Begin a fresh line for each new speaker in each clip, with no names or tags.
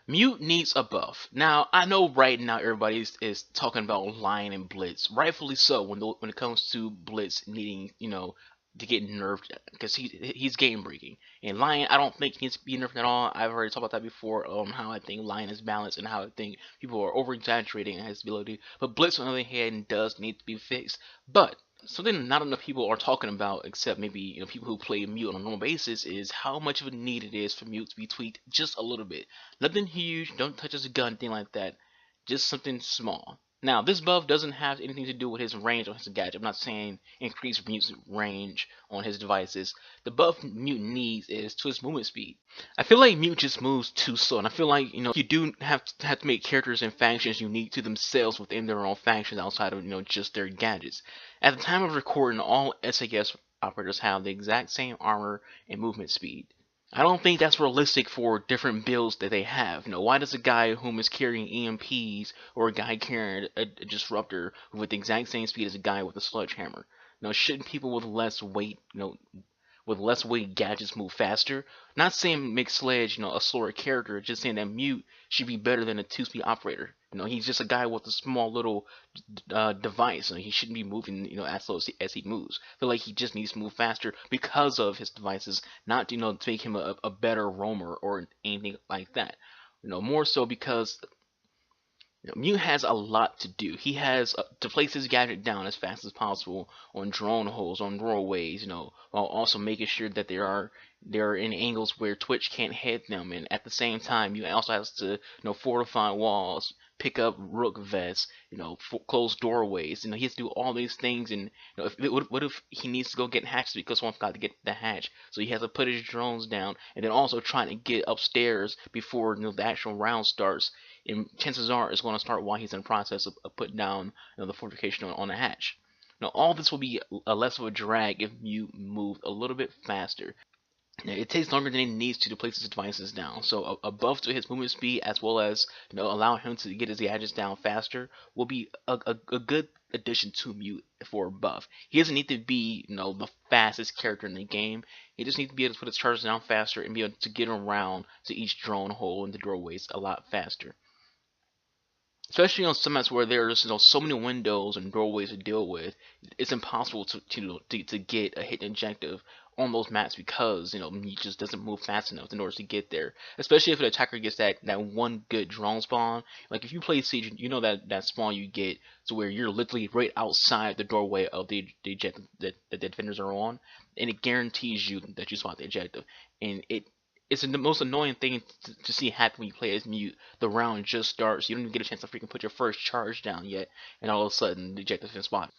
Mute needs a buff. Now, I know right now everybody is talking about Lion and Blitz, rightfully so. When it comes to Blitz needing, to get nerfed because he's game breaking. And Lion, I don't think he needs to be nerfed at all. I've already talked about that before. How I think Lion is balanced and how I think people are over exaggerating his ability. But Blitz, on the other hand, does need to be fixed. But something not enough people are talking about, except maybe people who play Mute on a normal basis, is how much of a need it is for Mute to be tweaked just a little bit. Nothing huge, don't touch his gun, thing like that. Just something small. Now, this buff doesn't have anything to do with his range on his gadget. I'm not saying increase Mute's range on his devices. The buff Mute needs is to his movement speed. I feel like Mute just moves too slow, and I feel like you do have to make characters and factions unique to themselves within their own factions outside of just their gadgets. At the time of recording, all SAS operators have the exact same armor and movement speed. I don't think that's realistic for different builds that they have. Why does a guy whom is carrying EMPs or a guy carrying a disruptor with the exact same speed as a guy with a sledgehammer? Shouldn't people with less weight, with less weight gadgets move faster? Not saying make Sledge, a slower character, just saying that Mute should be better than a 2-speed operator. He's just a guy with a small little device. He shouldn't be moving, as slow as he moves. I feel like he just needs to move faster because of his devices, not to make him a better roamer or anything like that. More so because Mute has a lot to do. He has to place his gadget down as fast as possible on drone holes, on doorways, while also making sure that they're in angles where Twitch can't hit them, and at the same time, you also has to fortify walls, pick up rook vests, close doorways. He has to do all these things, and what if he needs to go get hatched because someone forgot to get the hatch, so he has to put his drones down, and then also trying to get upstairs before the actual round starts. And chances are it's going to start while he's in the process of putting down the fortification on the hatch. All this will be a less of a drag if you move a little bit faster. It takes longer than he needs to place his devices down, so a buff to his movement speed as well as allow him to get his gadgets down faster will be a good addition to Mute for a buff. He doesn't need to be the fastest character in the game. He just needs to be able to put his charges down faster and be able to get around to each drone hole and the doorways a lot faster. Especially on some maps where there's so many windows and doorways to deal with, it's impossible to get a hidden objective on those maps because he just doesn't move fast enough in order to get there. Especially if an attacker gets that one good drone spawn. Like if you play Siege, that spawn you get to where you're literally right outside the doorway of the objective that the defenders are on, and it guarantees you that you spot the objective, and it's the most annoying thing to see happen when you play as Mute. The round just starts, you don't even get a chance to freaking put your first charge down yet, and all of a sudden the objective's been spotted.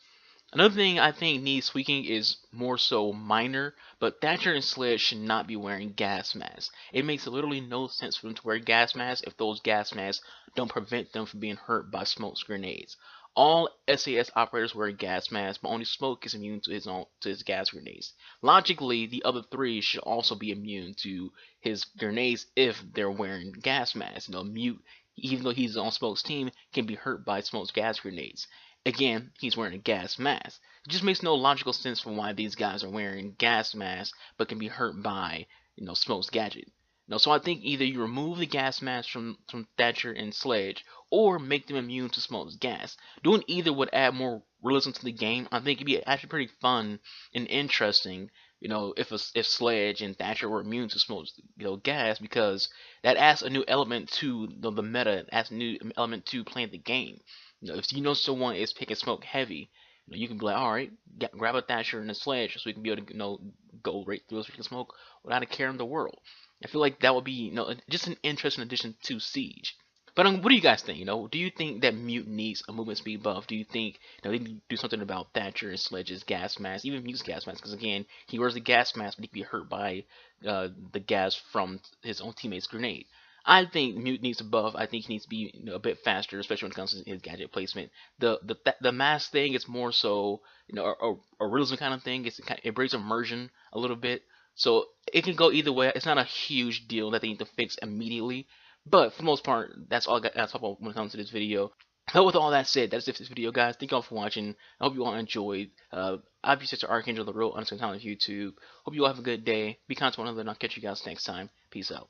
Another thing I think needs tweaking is more so minor, but Thatcher and Sledge should not be wearing gas masks. It makes literally no sense for them to wear gas masks if those gas masks don't prevent them from being hurt by smoke grenades. All SAS operators wear gas masks, but only Smoke is immune to his gas grenades. Logically, the other three should also be immune to his grenades if they're wearing gas masks. Mute, even though he's on Smoke's team, can be hurt by Smoke's gas grenades. Again, he's wearing a gas mask. It just makes no logical sense for why these guys are wearing gas masks but can be hurt by Smoke's gadget. So I think either you remove the gas mask from Thatcher and Sledge, or make them immune to Smoke's gas. Doing either would add more realism to the game. I think it'd be actually pretty fun and interesting, if Sledge and Thatcher were immune to Smoke's gas, because that adds a new element to the meta, adds a new element to playing the game. If someone is picking Smoke heavy, you can be like, all right, grab a Thatcher and a Sledge so we can be able to go right through us freaking Smoke without a care in the world. I feel like that would be just an interesting addition to Siege. But what do you guys think? Do you think that Mute needs a movement speed buff? Do you think they need to do something about Thatcher and Sledge's gas mask, even Mute's gas mask? Because again, he wears the gas mask, but he can be hurt by the gas from his own teammate's grenade. I think Mute needs a buff. I think he needs to be a bit faster, especially when it comes to his gadget placement. The mask thing is more so a realism kind of thing. It breaks immersion a little bit. So it can go either way. It's not a huge deal that they need to fix immediately, but for the most part, that's all I got to talk about when it comes to this video. But with all that said, that's it for this video, guys. Thank you all for watching. I hope you all enjoyed. I've been Sister Archangel, the real Unsung Talent of YouTube. Hope you all have a good day. Be kind to one another, and I'll catch you guys next time. Peace out.